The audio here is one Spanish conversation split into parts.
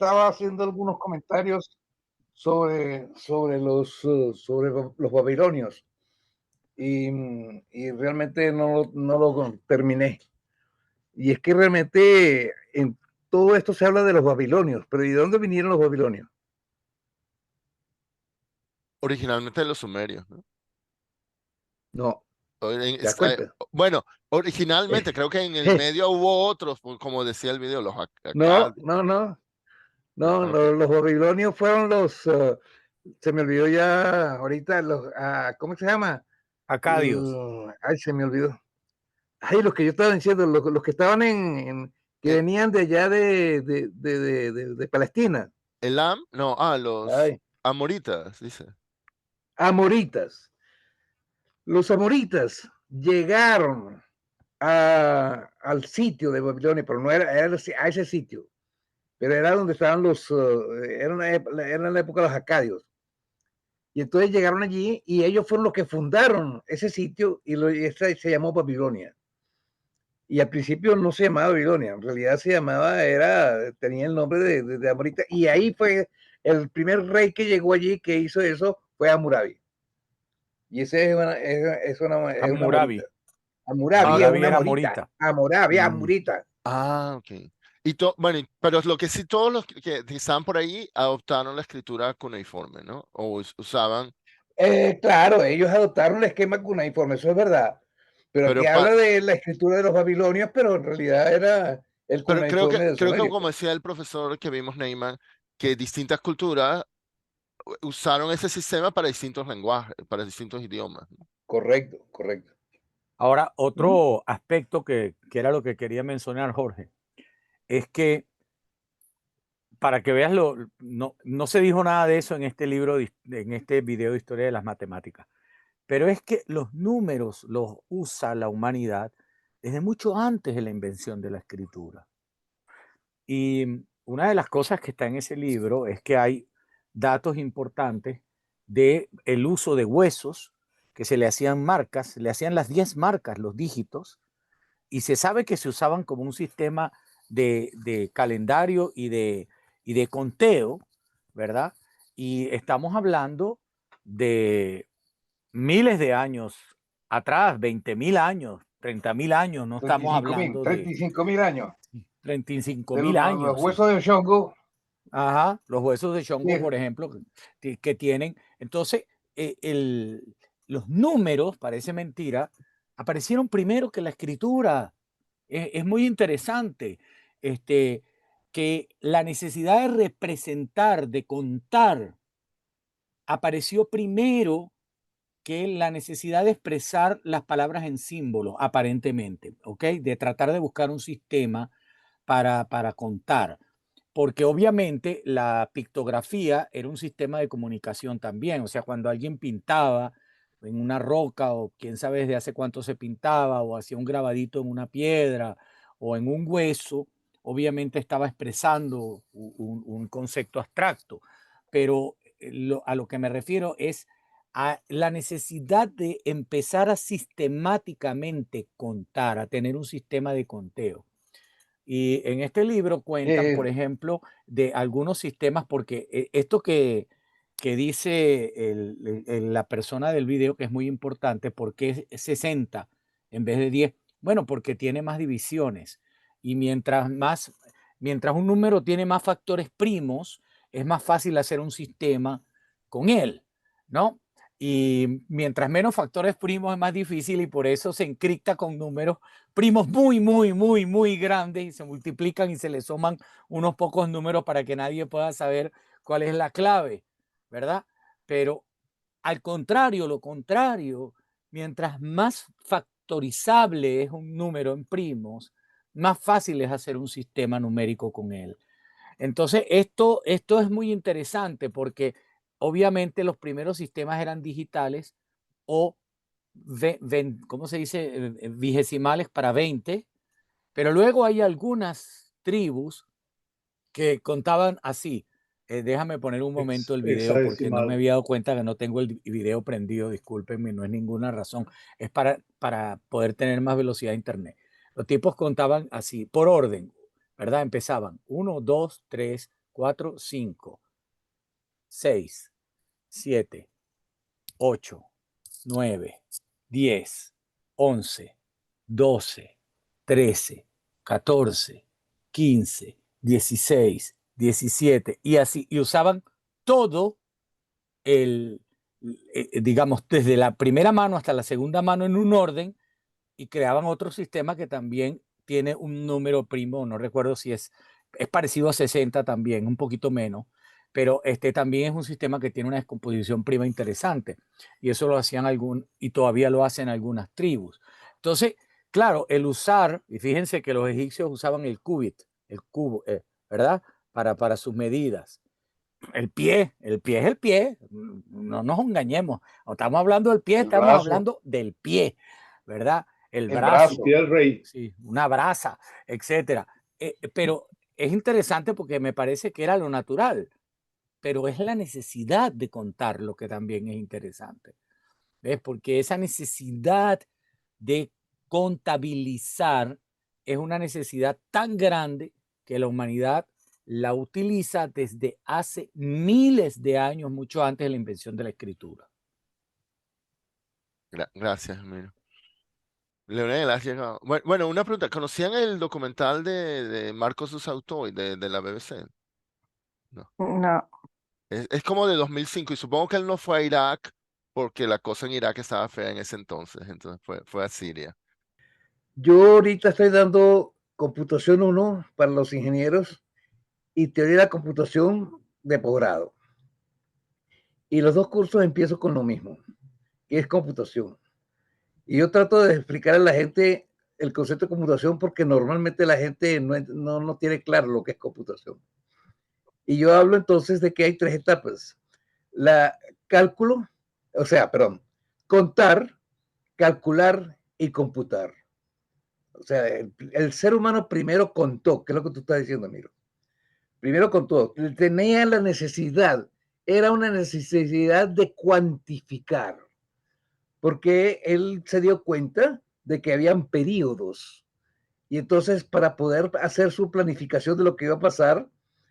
estaba haciendo algunos comentarios sobre los babilonios y realmente no lo terminé. Y es que realmente en todo esto se habla de los babilonios, pero ¿y de dónde vinieron los babilonios? Originalmente de los sumerios, ¿no? No, ¿te das Es que, cuenta? bueno, originalmente creo que en el medio hubo otros, como decía el video, los No, acá. no, no, no, Ok. los babilonios fueron se me olvidó ya ahorita, ¿cómo se llama? Acadios. Ay, se me olvidó. Ay, los que yo estaba diciendo, los que estaban que El, venían de allá de Palestina. Elam, no, los Ay, amoritas, dice. amoritas. Los amoritas llegaron al sitio de Babilonia, pero no era a ese sitio, pero era donde estaban era en la época de los acadios. Y entonces llegaron allí y ellos fueron los que fundaron ese sitio se llamó Babilonia. Y al principio no se llamaba Babilonia, en realidad tenía el nombre de Amorita. Y ahí fue el primer rey que llegó allí que hizo eso, fue Hammurabi. Y ese es una morita. Hammurabi. Hammurabi es Hammurabi una era morita. morita. Hammurabi, Mm. Amurita. Ah, ok. Bueno, pero lo que sí, todos los que estaban por ahí adoptaron la escritura cuneiforme, ¿no? O usaban, Claro, ellos adoptaron el esquema cuneiforme, eso es verdad. Pero aquí pero, habla de la escritura de los babilonios, pero en realidad era el pero cuneiforme de creo que Sumerio. como decía el profesor que vimos, Neyman, que distintas culturas usaron ese sistema para distintos lenguajes, para distintos idiomas, ¿no? Correcto, correcto. Ahora, ¿Mm? otro aspecto que era lo que quería mencionar, Jorge, es que para que veas no se dijo nada de eso en este libro, en este video de historia de las matemáticas, pero es que los números los usa la humanidad desde mucho antes de la invención de la escritura. Y una de las cosas que está en ese libro es que hay datos importantes de el uso de huesos, que se le hacían marcas, le hacían las 10 marcas, los dígitos, y se sabe que se usaban como un sistema de calendario y de conteo, ¿verdad? Y estamos hablando de miles de años atrás, 20.000 años, 30.000 años, no estamos 35.000, hablando de 35.000 años. 35.000 Los años, sí. huesos de Shongo. Ajá, los huesos de Shongo, Sí, por ejemplo, que tienen. Entonces, los números, parece mentira, aparecieron primero que la escritura. Es muy interesante que la necesidad de representar, de contar, apareció primero que la necesidad de expresar las palabras en símbolos, aparentemente, ¿ok? De tratar de buscar un sistema para contar, porque obviamente la pictografía era un sistema de comunicación también, o sea, cuando alguien pintaba en una roca o quién sabe desde hace cuánto se pintaba o hacía un grabadito en una piedra o en un hueso, obviamente estaba expresando un concepto abstracto, pero a lo que me refiero es a la necesidad de empezar a sistemáticamente contar, a tener un sistema de conteo. Y en este libro cuentan, por eh, ejemplo, de algunos sistemas, porque esto que dice la persona del video, que es muy importante, porque es 60 en vez de 10, bueno, porque tiene más divisiones. Y mientras un número tiene más factores primos, es más fácil hacer un sistema con él, ¿no? Y mientras menos factores primos es más difícil y por eso se encripta con números primos muy, muy, muy, muy grandes y se multiplican y se le suman unos pocos números para que nadie pueda saber cuál es la clave, ¿verdad? Pero al contrario, lo contrario, mientras más factorizable es un número en primos, más fácil es hacer un sistema numérico con él. Entonces, esto es muy interesante porque obviamente los primeros sistemas eran digitales o, ¿cómo se dice? Vigesimales para 20, pero luego hay algunas tribus que contaban así. Déjame poner un momento el video porque no me Hexadecimal. había dado cuenta que no tengo el video prendido, discúlpenme, no es ninguna razón. Es para poder tener más velocidad de internet. Los tipos contaban así, por orden, ¿verdad? Empezaban 1, 2, 3, 4, 5, 6, 7, 8, 9, 10, 11, 12, 13, 14, 15, 16, 17 y así, y usaban todo digamos, desde la primera mano hasta la segunda mano en un orden y creaban otro sistema que también tiene un número primo, no recuerdo si es parecido a 60 también, un poquito menos, pero también es un sistema que tiene una descomposición prima interesante y eso lo hacían y todavía lo hacen algunas tribus. Entonces, claro, el usar, y fíjense que los egipcios usaban el cubit, el cubo, ¿verdad? Para sus medidas. El pie es el pie, no nos engañemos. No estamos hablando del pie, El estamos brazo, hablando del pie, ¿verdad? El el brazo, brazo. Pie del rey. sí, una brasa, etcétera. Pero es interesante porque me parece que era lo natural, pero es la necesidad de contar lo que también es interesante. ¿Ves? Porque esa necesidad de contabilizar es una necesidad tan grande que la humanidad la utiliza desde hace miles de años, mucho antes de la invención de la escritura. Gracias, Emilio. Leonel, has llegado. Bueno, una pregunta. ¿Conocían el documental de Marcos Dusautoy de la BBC? No. No. Es como de 2005 y supongo que él no fue a Irak porque la cosa en Irak estaba fea en ese entonces fue a Siria. Yo ahorita estoy dando computación 1 para los ingenieros y teoría de la computación de posgrado. Y los dos cursos empiezo con lo mismo, que es computación. Y yo trato de explicar a la gente el concepto de computación porque normalmente la gente no tiene claro lo que es computación. Y yo hablo entonces de que hay 3 etapas. La cálculo, contar, calcular y computar. O sea, el ser humano primero contó, que es lo que tú estás diciendo, Miro. Primero contó, tenía la necesidad, era una necesidad de cuantificar, porque él se dio cuenta de que habían periodos. Y entonces, para poder hacer su planificación de lo que iba a pasar,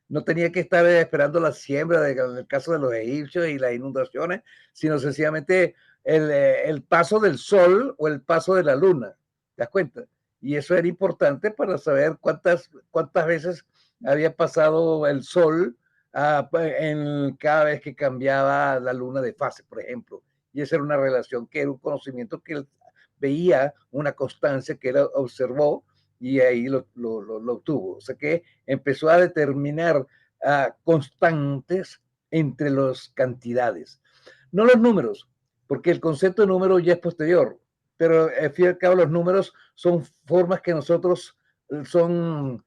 no tenía que estar esperando la siembra, en el caso de los egipcios y las inundaciones, sino sencillamente el paso del sol o el paso de la luna. ¿Te das cuenta? Y eso era importante para saber cuántas veces había pasado el sol cada vez que cambiaba la luna de fase, por ejemplo. Y esa era una relación que era un conocimiento que él veía, una constancia que él observó y ahí lo obtuvo. O sea que empezó a determinar constantes entre las cantidades. No los números, porque el concepto de número ya es posterior, pero al fin y al cabo los números son formas que nosotros son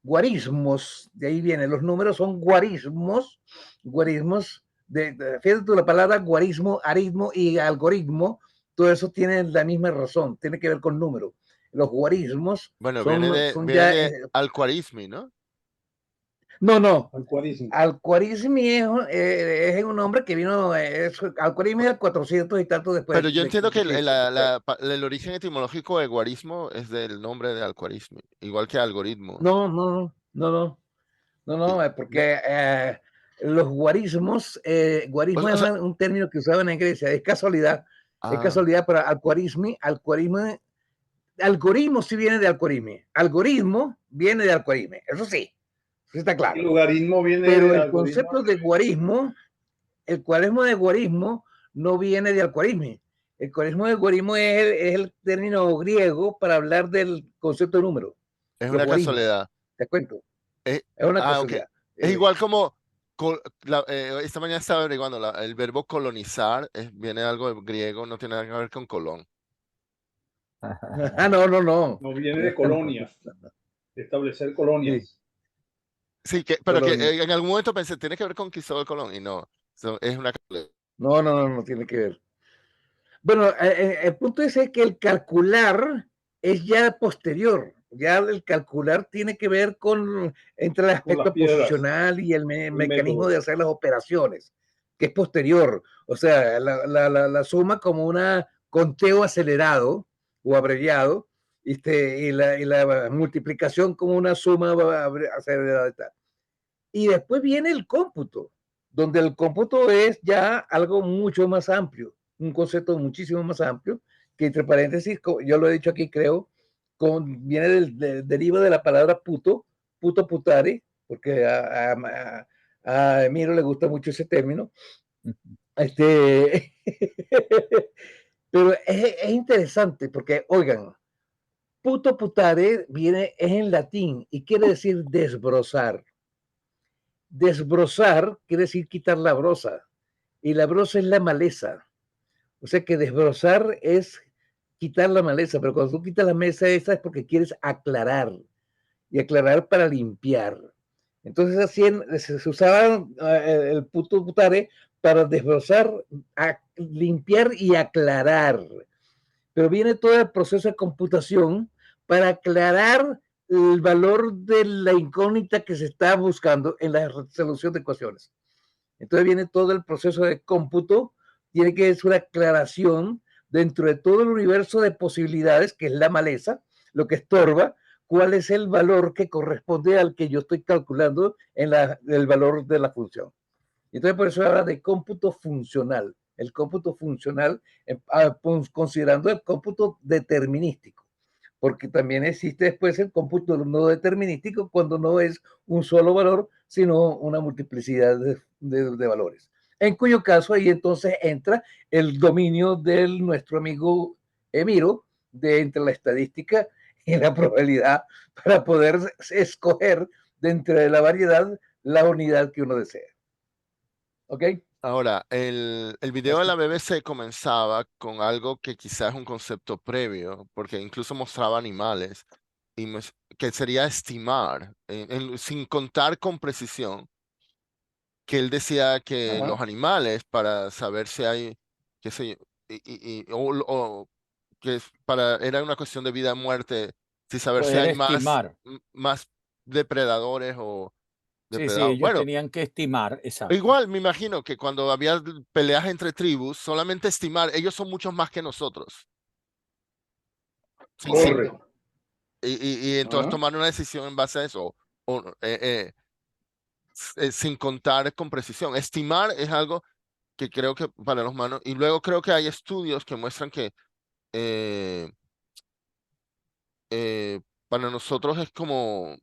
guarismos, de ahí vienen, los números son guarismos, fíjate tú, la palabra guarismo, aritmo y algoritmo, todo eso tiene la misma razón, tiene que ver con número. Los guarismos Bueno, son viene ya... de Al-Khwarizmi, ¿no? No. Al-Khwarizmi. Al-Khwarizmi es un hombre que vino, Al-Khwarizmi es el 400 y tanto después. Pero yo entiendo que el origen etimológico de guarismo es del nombre de Al-Khwarizmi, igual que algoritmo. No, porque los guarismos, guarismo es un término que usaban en Grecia, es casualidad, para algoritmo sí viene de algoritmo viene de algoritmo, eso sí está claro. El logaritmo viene pero de el concepto de guarismo, el cuaresmo de guarismo no viene de algoritmo. El cuaresmo de guarismo es el término griego para hablar del concepto de número. Es una casualidad. Te cuento. Es una casualidad. Okay. Es igual como esta mañana estaba averiguando, el verbo colonizar viene de algo griego, no tiene nada que ver con Colón. No. No viene de colonias, de establecer colonias. Sí, pero que en algún momento pensé, tiene que ver con Cristóbal Colón, y no, es una casualidad. No tiene que ver. Bueno, el punto es que el calcular es ya posterior. Ya el calcular tiene que ver entre el aspecto posicional y el mecanismo de hacer las operaciones, que es posterior. O sea, la suma como un conteo acelerado o abreviado, y la multiplicación como una suma acelerada. Y después viene el cómputo, donde el cómputo es ya algo mucho más amplio, un concepto muchísimo más amplio, que entre paréntesis, yo lo he dicho aquí, creo, viene deriva de la palabra puto putare, porque a Emiro le gusta mucho ese término. Pero es interesante porque, oigan, puto putare es en latín y quiere decir desbrozar. Desbrozar quiere decir quitar la brosa, y la brosa es la maleza. O sea que desbrozar es quitar la maleza, pero cuando tú quitas la maleza esa es porque quieres aclarar, y aclarar para limpiar. Entonces así se usaba el puto putare para desbrozar, limpiar y aclarar. Pero viene todo el proceso de computación para aclarar el valor de la incógnita que se está buscando en la resolución de ecuaciones. Entonces viene todo el proceso de cómputo, tiene que ser una aclaración dentro de todo el universo de posibilidades, que es la maleza, lo que estorba, cuál es el valor que corresponde al que yo estoy calculando en el valor de la función. Entonces por eso habla de cómputo funcional, el cómputo funcional, considerando el cómputo determinístico, porque también existe después el cómputo no determinístico cuando no es un solo valor, sino una multiplicidad de valores. En cuyo caso ahí entonces entra el dominio de nuestro amigo Emiro, de entre la estadística y la probabilidad, para poder escoger de entre la variedad la unidad que uno desea. ¿Ok? Ahora, el video de la BBC comenzaba con algo que quizás es un concepto previo, porque incluso mostraba animales, que sería estimar, sin contar con precisión, que él decía que los animales, para saber si hay, qué sé yo, o que era una cuestión de vida o muerte, si saber si Poder hay estimar. más depredadores o Sí, sí, depredadores. ellos Bueno, tenían que estimar, exacto. igual me imagino que cuando había peleas entre tribus, solamente estimar, ellos son muchos más que nosotros. Correcto. Y entonces tomar una decisión en base a eso, sin contar con precisión. Estimar es algo que creo que para los humanos, y luego creo que hay estudios que muestran que eh, para nosotros es como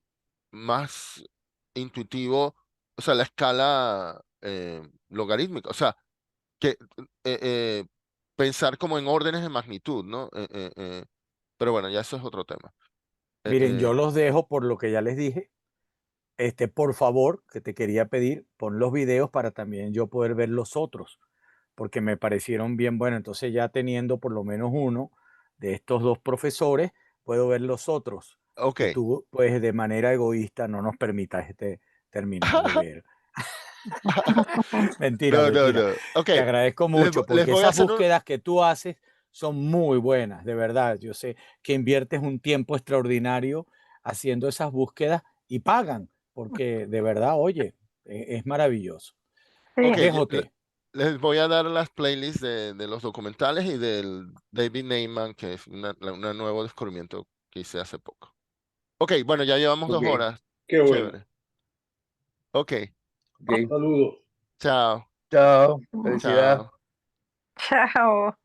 más intuitivo, o sea, la escala logarítmica, o sea, que pensar como en órdenes de magnitud, ¿no? Pero bueno, ya eso es otro tema. Miren, yo los dejo por lo que ya les dije. Por favor, que te quería pedir, pon los videos para también yo poder ver los otros, porque me parecieron bien buenos. Entonces ya teniendo por lo menos uno de estos dos profesores, puedo ver los otros Ok. que tú, pues de manera egoísta, no nos permitas terminar de ver. Mentira, No, no, mentira. no. Ok. Te agradezco mucho Les porque voy a esas hacer búsquedas que tú haces son muy buenas, de verdad. Yo sé que inviertes un tiempo extraordinario haciendo esas búsquedas y pagan, porque de verdad, oye, es maravilloso. Ok, Déjote. les voy a dar las playlists de los documentales y del David Neyman, que es un nuevo descubrimiento que hice hace poco. Ok, bueno, ya llevamos 2 horas. Qué bueno. Chévere. Ok, Okay. Saludos. chao, Chao. Felicidad. chao. Chao.